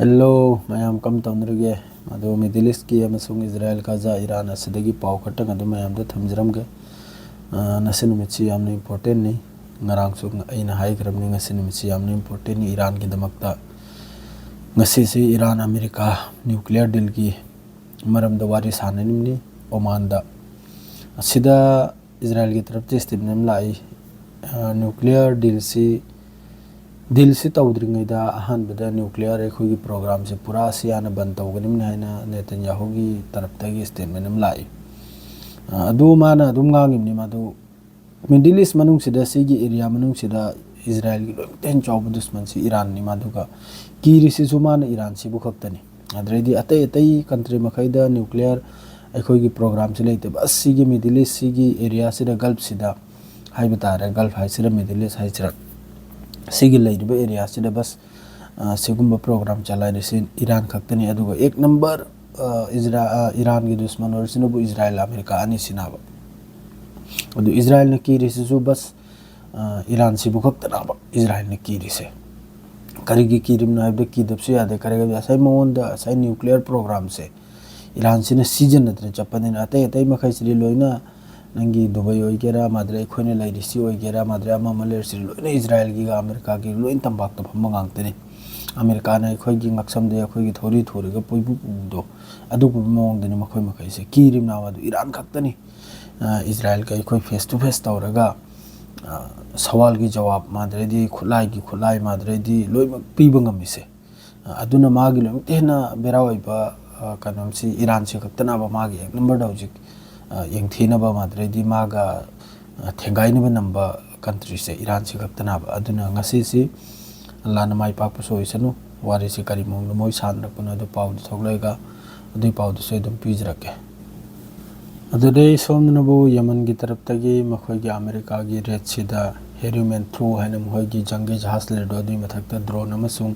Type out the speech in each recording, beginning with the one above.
Hello, mayam kam tamrige adu Middle East ki amasung Israel Gaza Iran asidagi paw khatta adu mayam da thamjram ge nasin mitsi yamna important ni ngarang su aina hai grabni nasin mitsi yamna important ni Iran ki damakta ngasi si Iran America nuclear deal ki maram da wari sananim ni Oman da asida Israel ki taraf te statement lai nuclear deal si तौद्रिंगै दा अहन बदा nuclear एखोगी programme से पूरा सियाना बंद तौगनिम नायना Netanyahu की तरफ तगी statement अम लाई अदु माना अदुम गांगिम नि मादु मिडिल ईस्ट मनुंग सिदा सिगी एरिया मनुंग सिदा इजराइल की लोटेन चौब दुश्मन से ईरान नि मादुगा कीरि सिसु माना ईरान सिबु खक्तनि अद्रेदी अतै अतै कंट्री मखैदा न्यूक्लियर एखोगी प्रोग्राम से लेते बस सिगी मिडिल ईस्ट सिगी एरिया सिदा गल्फ सिदा हाइबा तारे गल्फ हाइसिदा मिडिल ईस्ट हाइसिदा सिगी लैरिबा एरिया सिदा बस सिगुम्बा प्रोग्राम चलाइ रिसिन ईरान खक्तनि अदुगा एक नंबर ईरान की दुश्मन और सिनबु इजराइल अमेरिका अनि सिनाबा अदु इजराइल ने की रिसिसु बस ईरान सिबु खक्तनाबा इजराइल ने की रिसे करिगी किरिम नाइबदा की दबसे यादे करेगा असै मोंदा असै न्यूक्लियर प्रोग्राम से ईरान सिने सीजन नत्र चपनिन अतै अतै मखै सिरि लोइना नंगी दुबई ओइगेरा माद्रे खोने लाइरिसी ओइगेरा माद्रे अमा मलेरसी लोइना इजराइल की अमेरिका की लोइन तंबाक तो फम गांगतनि अमेरिका ने खोगी ngaksamde खोगी थोरी थोरी ग पोइबु दो अदु मोंगदनि मखै मखै से किरिम नावादु ईरान खक्तनि इजराइल का खोई फेस टू फेस तौरगा सवाल की जवाब माद्रेदी खुलाई माद्रेदी लोइमक पीब ngamiसे अदुना मागी लोइम तेना बेरा ओइबा कनमसी ईरान से खक्तनाबा मागी एक नंबर दौजिक यंगथीनबा माद्रेदी मागा थेंगाइनबा नंबा कंट्री से ईरान से खक्तनाबा अदुना ngasi si लाना माइ पाकपा सोइसनु वारी से करी मोंग मोइ सान रखना दो पाउ थोगलेगा अदु पाउ से दम पिजरके अदुदे सोमनबु यमन की तरफ तगी मखोय की अमेरिका की रेड सिदा हेरुमेन थ्रू हैन मखोय की जंगी जहाज ले दो दि मथकता ड्रोन अमसुंग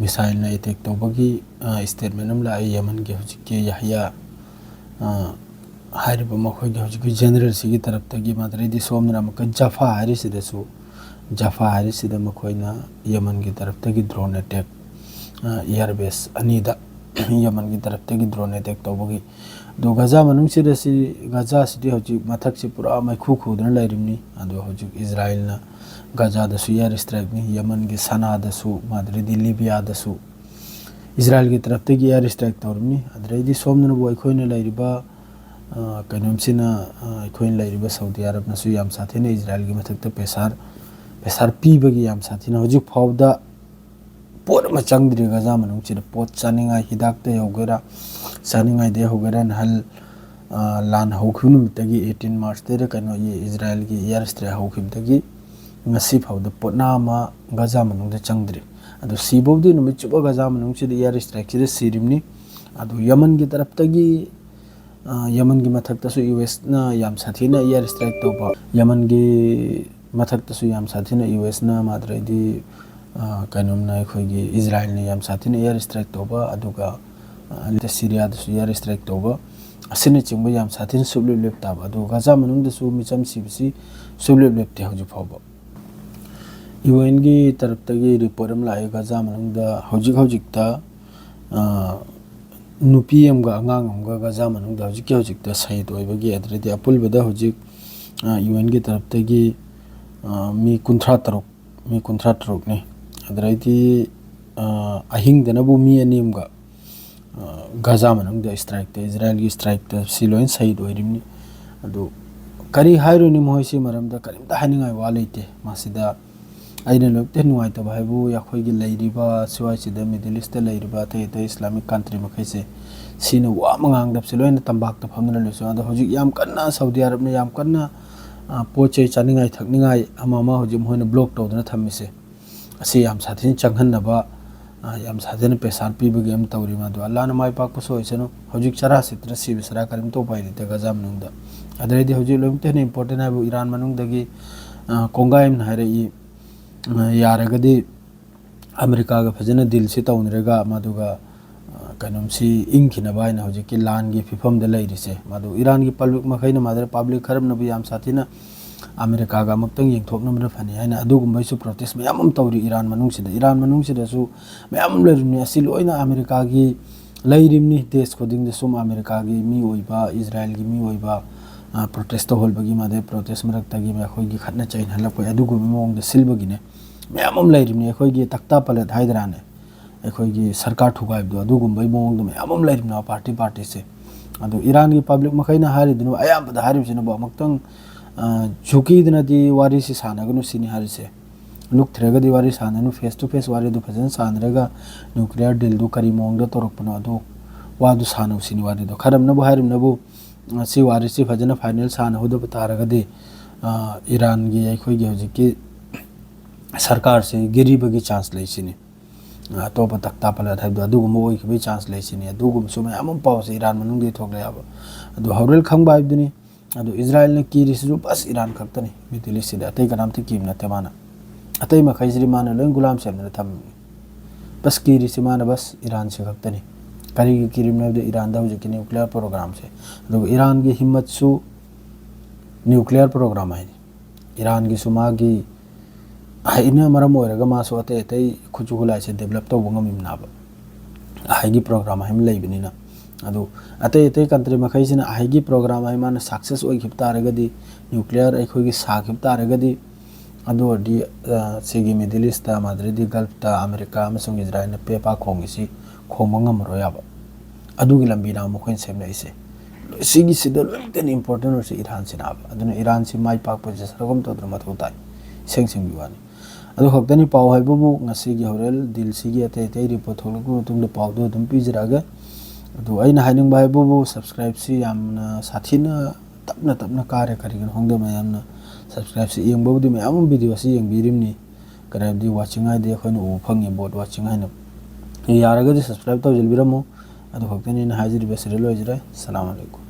मिसाइल ने अटैक तौबगी स्टेटमेंट अम लाई यमन के हुजिक के यहया हारिबा मखोय की हुजिक जनरल सिगी तरफ तगी माद्रेदी सोमना मक जफा हारि सिदसु जफा हारिसिदा मखोइना यमन की तरफ तगी ड्रोन अटैक एयरबेस अनीदा यमन की तरफ तगी ड्रोन अटैक तौबगी दो गजा मनुंग सिदसि गजा सिदि हजि मथक से पूरा मैखु खुदन लाइरिमनि अदो हजि इजराइल ना गजा दसु एयर स्ट्राइक नि यमन की सना दसु माद्रेदी लिबिया दसु इजराइल की तरफ तगी एयर स्ट्राइक तौरमनि अद्रेदी सोमन बो अखोइना लाइरिबा कनमसिना अखोइन लाइरिबा सऊदी अरब नसु याम साथेने इजराइल की मथक त पेसार पीबगी याम साथीना हजि फावदा पोट म चंगद्रि गजा मनुंग चिदा पोट चानिंगा हिदाक ते होगेरा चानिंगा दे होगेरा नहल लान होखुनु मितगी 18 मार्च ते कनो ये इजराइल की एयर स्ट्राइक होखिबदगी ngasi फावदा पोटना मा गजा मनुंग दे चंगद्रि अदु सीबोबदि नुमि चुबा गजा मनुंग चिदा एयर स्ट्राइक चिदा सिरिमनि अदु यमन की तरफ तगी यमन की मथक तसु यूएस ना याम साथीना एयर स्ट्राइक तोबा यमन की मथक तसु याम साथीना यूएस ना माद्रेदी कनमना खोगी इजराइल ने याम साथीना एयर स्ट्राइक तोबा अदुगा सीरिया दसु एयर स्ट्राइक तोबा असिने चिंबा याम साथीना सुबले लेपताबा अदु गजा मनुंग दसु मिचम सिबिसि सुबले लेपते हजु फावबा यूएन की तरफ तगी रिपोर्ट अम लाए गजा मनुंग दा हजिक ता नुपी अमगा अंगांग अमगा गजा मनुंग दा हजिक ता शहीद ओइबगी अद्रेदी अपुलबदा हजिक यूएन की तरफ तगी मी कुंथ्रा तरुक ने अदराइती अहिंग दनबु मी अनिमगा गजा मनुंग द स्ट्राइक ते इजराइल की स्ट्राइक ते सिलोइन सहीद ओइरिमनि अदु करी हाइरोनि मोइसि मरम द करिम द हानिंगाय वालेते मासिदा आइने लोकते नुवाय त भाइबु याखोइगी लैरिबा सुवाइसिदा मिडल ईस्ट लैरिबा ते इस्लामिक कंट्री मखैसे सिने वा मंगांग दब सिलोइन तंबाक त फमना लेसो अद होजिक याम कन्ना सऊदी अरब ने याम कन्ना पोचे चानिंगाय थकनिंगाय अमामा होजिम होइना ब्लॉक तौदना थमिसे असि याम साथिन चंगहनबा याम साथिन पेसार पीबगे हम तौरी मादो अल्लाह माय पाक पसोइसनो होजिक चरा सित्र सिबिसरा करिम तो पाइले ते गजाम नुंदा अदरेदी होजिक लोमते ने इंपोर्टेंट है ईरान मनुंग दगी कोंगायम हारे यारगदी अमेरिका का फजना दिल से तौनरेगा मादुगा कनमसी इंखिनबा हाइना होजिक की लान की फिफम द लैरिसे मादु ईरान की पब्लिक मखैना मादरे पब्लिक खरम नबु याम साथिना अमेरिका का मक्तंग येंथोकनबना फनी हाइना अदुगुंबैसु प्रोटेस्ट मयाम अम तौरी इरान मनुंगसिदसु मयाम लेरुनि असि लोइना अमेरिका की लैरिमनि देश खोदिंग सुम अमेरिका की मी ओइबा इजराइल की मी ओइबा प्रोटेस्ट होलबगी मादे प्रोटेस्ट मरक्तगी अखोइगी खतना चैन हलप अदुगुंबि मोंग सिलबगिने मयाम अम लैरिमनि अखोइगी तख्ता पलट हाइदराने अखोइगी सरकार ठुगाइबदो अदुगुंबि मोंग मयाम अम लैरिमना पार्टी से अदु ईरान की पब्लिक मखैना हारिदनु अयाबदा हारिबसिनबो मक्तंग झुकीदनदी वारी से सानगनु सिनी हारिसे लुक थ्रेगदी वारी साननु फेस टू फेस वारी दु फजन सानरगा न्यूक्लियर डील दु करी मोंग द तोरकपनो अदु वादु सानु सिनी वारी दो खरमनबो हारिमनबो सी वारी से फजन फाइनल सान होदब तारगदी ईरान की अखोइगी हजिकी सरकार से गिरीबगी चांस लैसिनी अतोप तख्ता पलट है अदुगुम ओइखबी चांस लैसिनी अदुगुम सुम याम पावसे ईरान मनुंगदि थोकले याब अदु हौरेल खंगबा हाइबदुनी अदु इजराइल ने कीरिसु बस ईरान खक्तनी मिडिल ईस्ट सिदा अतै कनामति कीम नते माना अतै मखैसरी माना लोइन गुलाम सेमने थम बस कीरिसि माना बस ईरान से खक्तनी करी कीरिम नबदे ईरान दा हुजि न्यूक्लियर प्रोग्राम से अदु ईरान की हिम्मत सु न्यूक्लियर प्रोग्राम है ईरान की सुमा की हाइना मरम ओइरगा मासो अतै अतै खुचु खुलाई से डेवलप तो बंगमिमनाब हाइगी प्रोग्राम है लैबनिना अदु अतै अतै कंट्री मखैसिना हाइगी प्रोग्राम है मान सक्सेस ओइखिब तारगदी न्यूक्लियर अखोइगी साखिब तारगदी अदु दी सिगी मिडिल ईस्ट ता माद्रिदी गल्फ ता अमेरिका अमसुंग इजराइल ने पेपा खोंगिसी खोमंगमरो याब अदुगी लंबीना मखैन सेमनाइसे सिगी सिदा लोइटेन इंपोर्टेंट और ईरान सिनाब अदुना ईरान से माइ पाक पजे सरगम तो द्रमा थोताई सेंग बिवानी अदु खक्तनी पाव हाइबबु ngasi gi horel dil sigi ate ate report tholu tung de paw do dum pijraga अदु अइना हाइनिंग बाइबबु सब्सक्राइब सी यामना साथीना तपना कार्य करिगन होंगदो मयामना सब्सक्राइब सी यंगबबुदि मयाम वीडियो सी यंगबिरिमनि कराबदि वाचिंग आइदि अखोइन उ फंगि बोट वाचिंग हाइना यारगदि सब्सक्राइब तो जलबिरमो अदु खक्तनी ना हाजिर बेसरे लोइजरे अस्सलाम वालेकुम।